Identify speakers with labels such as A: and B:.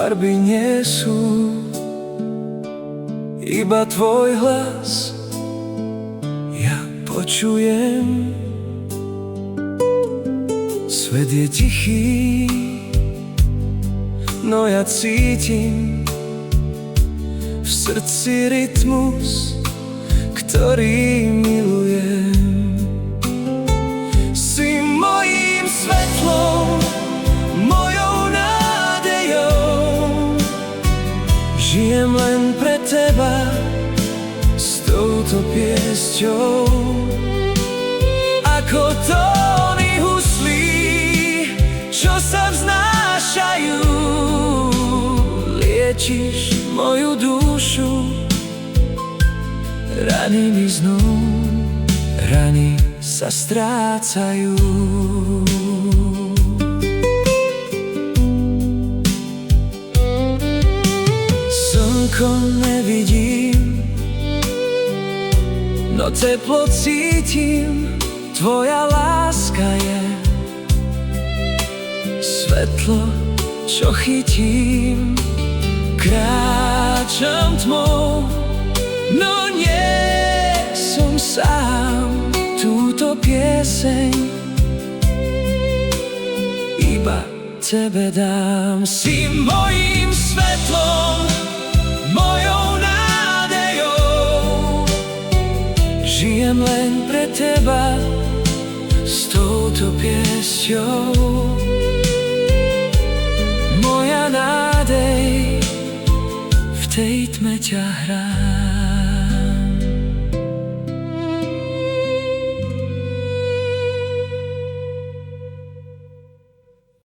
A: farby nie sú, iba tvoj hlas ja počujem. Svet je tichý, no ja cítim v srdci rytmus, ktorý milujem. Si mojím svetlom, mojou nádejou, žijem len pre teba s touto piesťou. Ako tóny huslí, čo sa vznášajú, liečiš moju dušu. Rany miznú, rany sa strácajú. Slnko nevidím, no teplo cítim, tvoja láska je svetlo, čo chytím. Kráčam tmou, no nie som sám. Túto pieseň iba tebe dám. Si mojím svetlom, mojou nádejou, žijem len pre teba s touto piesťou. Moja nádej v tej tme ťa hrá.